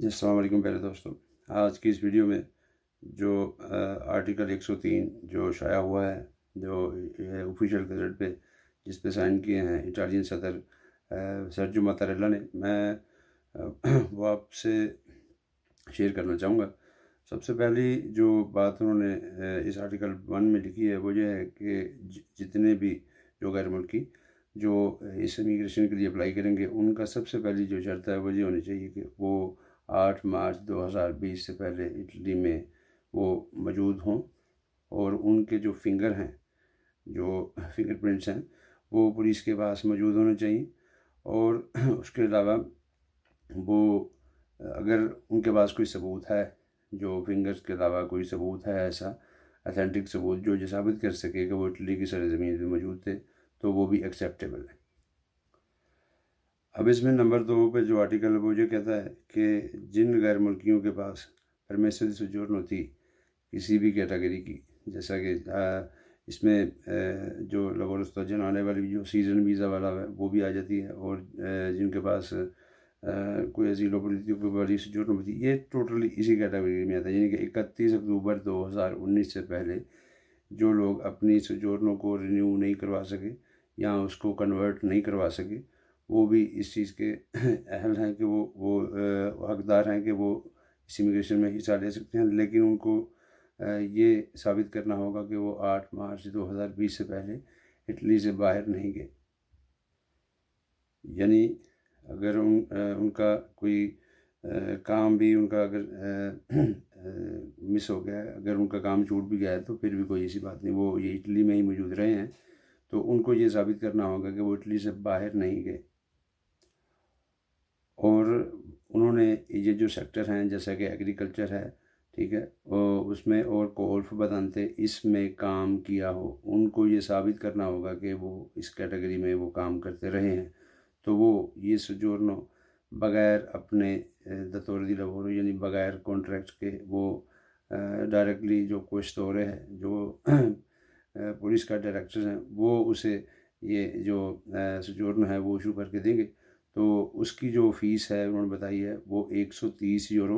जी अस्सलाम वालेकुम प्यारे दोस्तों। आज की इस वीडियो में जो आर्टिकल 103 जो शाया हुआ है, जो ऑफिशियल गज़ट पे जिस पे साइन किए हैं इटालियन सदर सर्जियो मत्तारेला ने, मैं वो आपसे शेयर करना चाहूँगा। सबसे पहली जो बात उन्होंने इस आर्टिकल 1 में लिखी है वो ये है कि जितने भी जो गैर मुल्की जो इस इमिग्रेशन के लिए अप्लाई करेंगे, उनका सबसे पहली जो शर्त है वो ये होनी चाहिए कि वो 8 मार्च 2020 से पहले इटली में वो मौजूद हों और उनके जो फिंगर हैं, जो फिंगरप्रिंट्स हैं, वो पुलिस के पास मौजूद होने चाहिए। और उसके अलावा वो अगर उनके पास कोई सबूत है, जो फिंगर्स के अलावा कोई सबूत है, ऐसा अथेंटिक सबूत जो ये साबित कर सके कि वो इटली की सरजमीन पर मौजूद थे, तो वो भी एक्सेप्टेबल है। अब इसमें नंबर 2 पे जो आर्टिकल है वो ये कहता है कि जिन गैर मुल्कियों के पास परमिशन दी सोजोर्नो थी किसी भी कैटेगरी की, जैसा कि इसमें जो लगोर स्टोजन आने वाली जो सीज़न वीज़ा वाला है वो भी आ जाती है, और जिनके पास कोई अजीलो पॉलिटिको वाली सोजोर्नो थी, ये टोटली इसी कैटेगरी में आता है। यानी कि 31 अक्टूबर 2019 से पहले जो लोग अपनी सोजोर्नो को रिन्यू नहीं करवा सके या उसको कन्वर्ट नहीं करवा सके, वो भी इस चीज़ के अहल हैं कि वो हकदार हैं कि वो इस इमिग्रेशन में हिस्सा ले सकते हैं। लेकिन उनको ये साबित करना होगा कि वो 8 मार्च 2020 से पहले इटली से बाहर नहीं गए। यानी अगर उनका कोई काम भी उनका अगर मिस हो गया है, अगर उनका काम छूट भी गया है, तो फिर भी कोई ऐसी बात नहीं, वो ये इटली में ही मौजूद रहे हैं, तो उनको ये साबित करना होगा कि वो इटली से बाहर नहीं गए। और उन्होंने ये जो सेक्टर हैं, जैसा कि एग्रीकल्चर है, ठीक है, और उसमें और कोल्फ बदानते इसमें काम किया हो, उनको ये साबित करना होगा कि वो इस कैटेगरी में वो काम करते रहे हैं, तो वो ये सोजोर्नो बग़ैर अपने दतौर दी लवोरो यानी बग़ैर कॉन्ट्रैक्ट के वो डायरेक्टली जो क्वेस्टोरे है, जो पुलिस का डायरेक्टर हैं, वो उसे ये जो सोजोर्नो है वो इशू करके देंगे। तो उसकी जो फ़ीस है उन्होंने बताई है वो 130 यूरो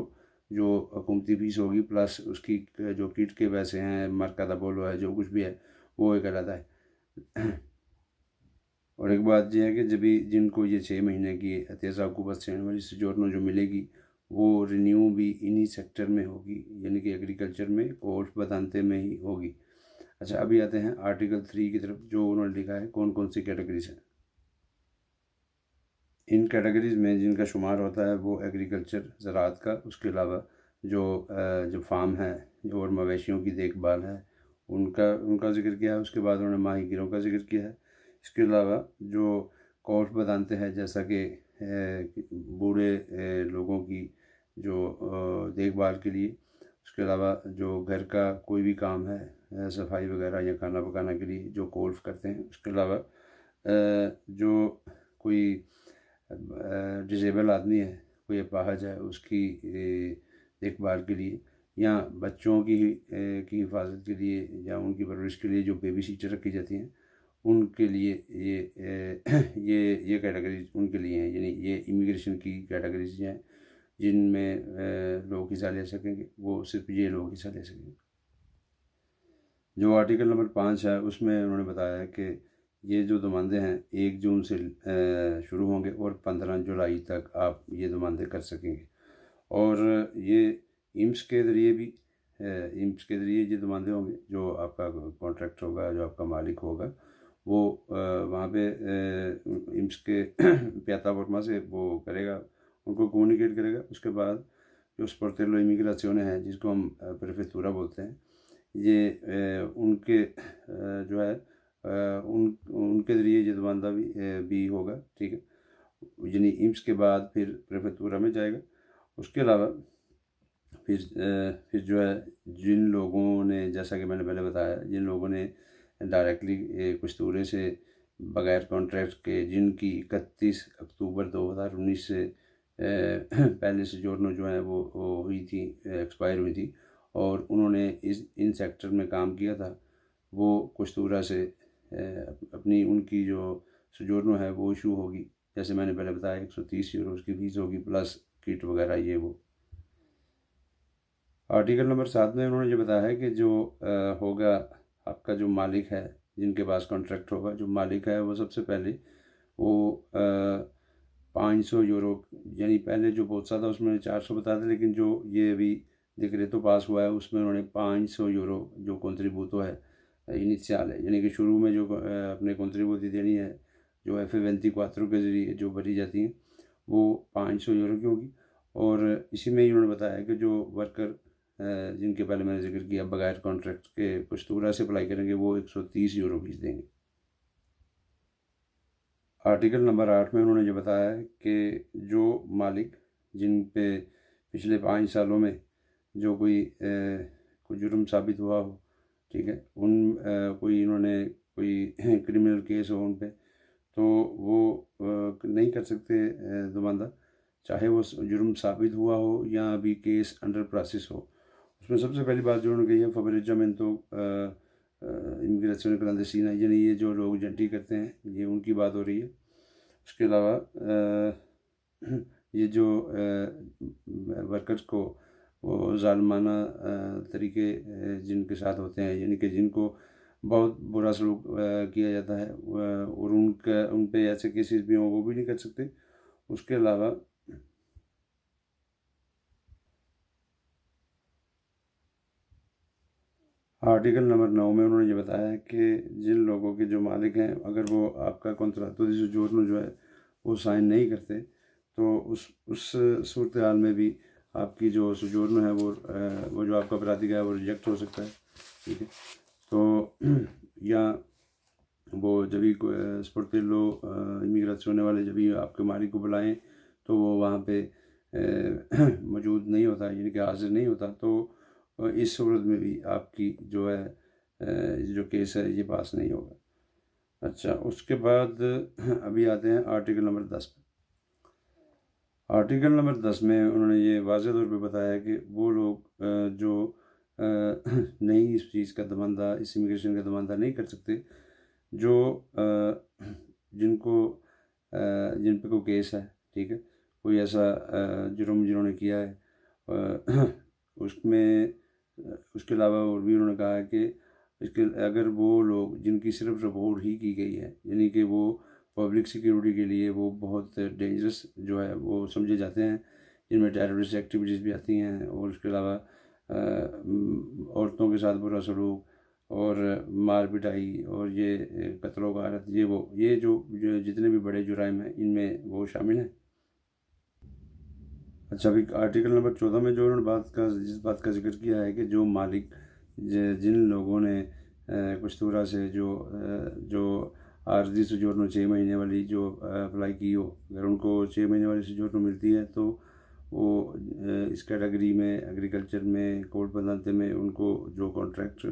जो हुकूमती फ़ीस होगी, प्लस उसकी जो किट के पैसे हैं, मार्का दा बोलो है, जो कुछ भी है वो एक अलग है। और एक बात यह है कि जब भी जिनको ये 6 महीने की तेज़ा हुकूमत से वाली सोजोर्नो जो मिलेगी, वो रिन्यू भी इन्हीं सेक्टर में होगी, यानी कि एग्रीकल्चर में, कोल्फ बदानते में ही होगी। अच्छा, अभी आते हैं आर्टिकल 3 की तरफ, जो उन्होंने लिखा है कौन कौन सी कैटेगरीज हैं। इन कैटेगरीज़ में जिनका शुमार होता है वो एग्रीकल्चर, ज़राअत का, उसके अलावा जो फार्म है और मवेशियों की देखभाल है उनका ज़िक्र किया है। उसके बाद उन्होंने माहीगिरों का ज़िक्र किया है। इसके अलावा जो कोर्फ बदानते हैं, जैसा कि बूढ़े लोगों की जो देखभाल के लिए, उसके अलावा जो घर का कोई भी काम है, सफाई वगैरह या खाना पकाना के लिए जो कोल्फ करते हैं। उसके अलावा जो कोई डिसेबल आदमी है, कोई अपाहज है, उसकी देखभाल के लिए या बच्चों की हिफाजत के लिए या उनकी परवरिश के लिए जो बेबी सीटर रखी जाती हैं, उनके लिए ये कैटेगरीज उनके लिए हैं। यानी ये इमिग्रेशन की कैटेगरीज हैं जिनमें लोग हिस्सा ले सकेंगे, वो सिर्फ ये लोग हिस्सा ले सकेंगे। जो आर्टिकल नंबर 5 है उसमें उन्होंने बताया है कि ये जो नुमाइंदे हैं 1 जून से शुरू होंगे और 15 जुलाई तक आप ये नुमाइंदे कर सकेंगे। और ये इम्स के ज़रिए भी ये नुमाइंदे होंगे। जो आपका कॉन्ट्रैक्ट होगा, जो आपका मालिक होगा, वो वहाँ पे इम्स के प्याताफॉर्मा से वो करेगा, उनको कम्युनिकेट करेगा। उसके बाद जो स्पोर्टेलो इमिग्राzione है, जिसको हम प्रेफेक्तूरा बोलते हैं, ये उनके जो है उनके ज़रिए ये नुमाइंदा भी होगा, ठीक है। यानी इम्स के बाद फिर प्रेफेक्तूरा में जाएगा। उसके अलावा फिर जो है जिन लोगों ने, जैसा कि मैंने पहले बताया, जिन लोगों ने डायरेक्टली क्वेस्टूरे से बग़ैर कॉन्ट्रैक्ट के, जिनकी 31 अक्टूबर 2019 से पहले सोजोर्नो जो है वो हुई थी, एक्सपायर हुई थी, और उन्होंने इन सेक्टर में काम किया था, वो क्वेस्टूरा से अपनी उनकी जो सोजोर्नो है वो इशू होगी। जैसे मैंने पहले बताया 130 यूरो उसकी फ़ीस होगी, प्लस किट वगैरह ये वो। आर्टिकल नंबर 7 में उन्होंने ये बताया है कि जो होगा आपका जो मालिक है, जिनके पास कॉन्ट्रैक्ट होगा, जो मालिक है वो सबसे पहले वो 500 यूरो, यानी पहले जो बहुत सा था उसमें 400 बता दें, लेकिन जो ये अभी डिक्रेतो पास हुआ है उसमें उन्होंने 500 यूरो जो कॉन्ट्रीब्यूटो है इनिशियल है, यानी कि शुरू में जो अपने कॉन्ट्रीब्यूटी देनी है जो F24 के ज़रिए जो भरी जाती हैं वो 500 यूरो की होगी। और इसी में ही उन्होंने बताया कि जो वर्कर जिनके पहले मैंने जिक्र किया बगैर कॉन्ट्रैक्ट के पश्तूरा से अप्लाई करेंगे वो 130 यूरो फीस देंगे। आर्टिकल नंबर 8 में उन्होंने ये बताया है कि जो मालिक जिन पे पिछले 5 सालों में जो कोई जुर्म साबित हुआ हो, ठीक है, कोई इन्होंने कोई क्रिमिनल केस हो उन पे, तो वो नहीं कर सकते दोबारा, चाहे वो जुर्म साबित हुआ हो या अभी केस अंडर प्रोसेस हो। उसमें सबसे पहली बात जो उन्होंने कही है फवरेजमेंट इमिग्रेशन क्लांदेसीना, यानी ये जो लोग जंटी करते हैं ये उनकी बात हो रही है। उसके अलावा ये जो वर्कर्स को वो ज़ालमाना तरीके जिनके साथ होते हैं, यानी कि जिनको बहुत बुरा सलूक किया जाता है और उन पे ऐसे केसेस भी हों वो भी नहीं कर सकते। उसके अलावा आर्टिकल नंबर 9 में उन्होंने ये बताया है कि जिन लोगों के जो मालिक हैं अगर वो आपका कॉन्ट्रैक्टो दी सोजोर्नो जो है वो साइन नहीं करते तो उस सूरत हाल में भी आपकी जो सोजोर्नो है वो जो आपका प्राधिकार है वो रिजेक्ट हो सकता है, ठीक है। तो या वो जब भी स्पोर्टेलो इमिग्रेशन वाले जब भी आपके मालिक को बुलाएं तो वो वहाँ पे मौजूद नहीं होता, यानी कि हाजिर नहीं होता, तो इस सूरत में भी आपकी जो है जो केस है ये पास नहीं होगा। अच्छा, उसके बाद अभी आते हैं आर्टिकल नंबर 10 पे। आर्टिकल नंबर 10 में उन्होंने ये वाज़ेह तौर पे बताया कि वो लोग जो नहीं इस चीज़ का दमंदा, इस इमिग्रेशन का दमंदा नहीं कर सकते जो जिन पे कोई केस है, ठीक है, कोई ऐसा जुर्म जिन्होंने किया है उसमें। उसके अलावा और भी उन्होंने कहा है कि इसके अगर वो लोग जिनकी सिर्फ रिपोर्ट ही की गई है, यानी कि वो पब्लिक सिक्योरिटी के लिए वो बहुत डेंजरस जो है वो समझे जाते हैं, जिनमें टेररिस्ट एक्टिविटीज़ भी आती हैं, और उसके अलावा औरतों के साथ बुरा सलूक और मार पिटाई और ये कत्ल गारत, ये जो जितने भी बड़े जुराइम हैं इनमें वो शामिल हैं। अच्छा, अभी आर्टिकल नंबर 14 में जो उन्होंने जिस बात का जिक्र किया है कि जो मालिक जिन लोगों ने कुश्तूरा से जो आर्जी सोजोर्नो 6 महीने वाली जो अप्लाई की हो, अगर उनको 6 महीने वाली सोजोर्नो मिलती है तो वो इस कैटेगरी में एग्रीकल्चर में कोर्ट बंदाते में उनको जो कॉन्ट्रैक्ट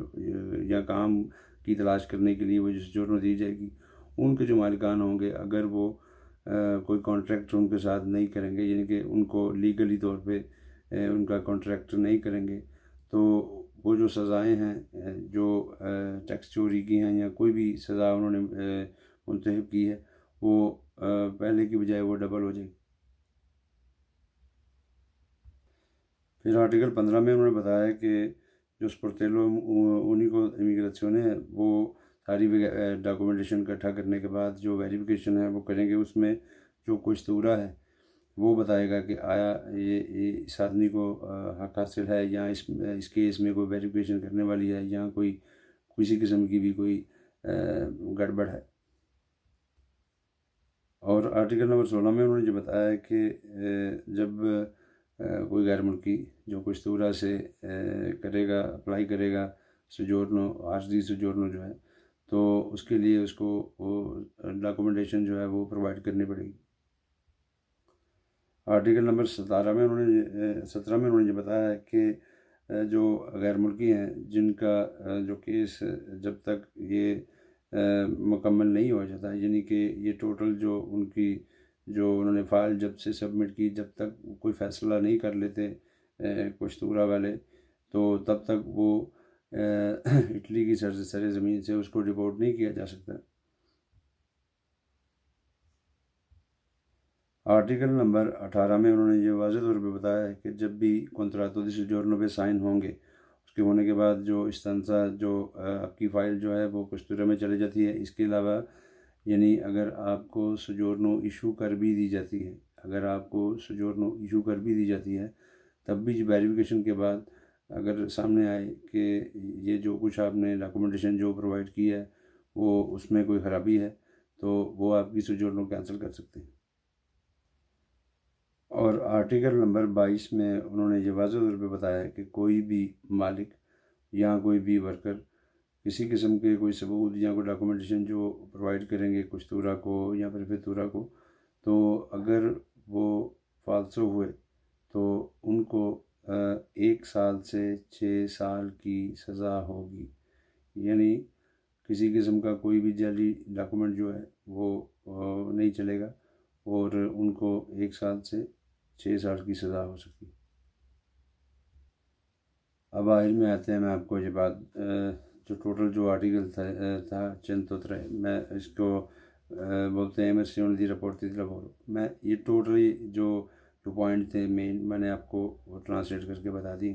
या काम की तलाश करने के लिए वो जो सोजोर्नो दी जाएगी, उनके जो मालिकान होंगे अगर वो कोई कॉन्ट्रैक्ट उनके साथ नहीं करेंगे, यानी कि उनको लीगली तौर पे उनका कॉन्ट्रैक्ट नहीं करेंगे, तो वो जो सज़ाएं हैं जो टैक्स चोरी की हैं या कोई भी सज़ा उन्होंने मुंतखब की है वो पहले की बजाय वो डबल हो जाएगी। फिर आर्टिकल 15 में उन्होंने बताया कि जो स्पोर्टेलो उनिको इमिग्रेशन है वो सारी डॉक्यूमेंटेशन इकट्ठा करने के बाद जो वेरिफिकेशन है वो करेंगे, उसमें जो कुश्तूरा है वो बताएगा कि आया ये इस आदमी को हक हासिल है या इस केस में कोई वेरिफिकेशन करने वाली है या कोई किसी किस्म की भी कोई गड़बड़ है। और आर्टिकल नंबर 16 में उन्होंने जो बताया है कि जब कोई गैर मुल्की जो कुश्तूरा से करेगा, अप्लाई करेगा सोजोर्नो, आर्जी सोजोर्नो जो है, तो उसके लिए उसको वो डॉक्यूमेंटेशन जो है वो प्रोवाइड करनी पड़ेगी। आर्टिकल नंबर 17 में उन्होंने बताया है कि जो गैर मुल्की हैं जिनका जो केस जब तक ये मुकम्मल नहीं हो जाता, यानी कि ये टोटल जो उन्होंने फाइल जब से सबमिट की जब तक कोई फ़ैसला नहीं कर लेते कुश्तूरा वाले, तो तब तक वो इटली की सर ज़मीन से उसको डिपोर्ट नहीं किया जा सकता। आर्टिकल नंबर 18 में उन्होंने ये वाज़ेह तौर पे बताया है कि जब भी कॉन्त्रातो दी सोजोर्नो पे साइन होंगे, उसके होने के बाद जो इस्तांसा जो आपकी फ़ाइल जो है वो कुस्तूरा में चली जाती है। इसके अलावा यानी अगर आपको सोजोर्नो इशू कर भी दी जाती है, अगर आपको सोजोर्नो इशू कर भी दी जाती है, तब भी वेरिफिकेशन के बाद अगर सामने आए कि ये जो कुछ आपने डॉक्यूमेंटेशन जो प्रोवाइड की है वो उसमें कोई ख़राबी है, तो वो आपकी सोजोर्नो कैंसिल कर सकते हैं। और आर्टिकल नंबर 22 में उन्होंने ये वाज़ेह तौर पे बताया है कि कोई भी मालिक या कोई भी वर्कर किसी किस्म के कोई सबूत या कोई डॉक्यूमेंटेशन जो प्रोवाइड करेंगे कुस्तूरा को या फिर फितूरा को, तो अगर वो फालसो हुए तो उनको 1 साल से 6 साल की सज़ा होगी। यानी किसी किस्म का कोई भी जाली डॉक्यूमेंट जो है वो नहीं चलेगा और उनको 1 साल से 6 साल की सज़ा हो सकती है। अब आखिर में आते हैं, मैं आपको ये बात जो टोटल जो आर्टिकल था चंद तोतरे, मैं इसको बोलते हैं एमएससी दी रिपोर्ट थी मैं ये टोटली जो जो पॉइंट थे मेन मैंने आपको वो ट्रांसलेट करके बता दी।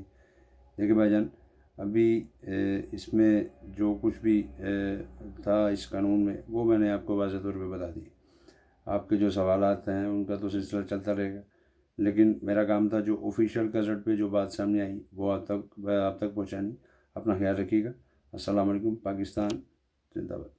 देखिए भाईजान, अभी इसमें जो कुछ भी था इस कानून में वो मैंने आपको वाज़ेह तौर पे बता दी। आपके जो सवालात हैं उनका तो सिलसिला चलता रहेगा, लेकिन मेरा काम था जो ऑफिशियल गज़ट पे जो बात सामने आई वो आप तक पहुंचानी। अपना ख्याल रखिएगा। अस्सलाम वालेकुम। पाकिस्तान जिंदाबाद।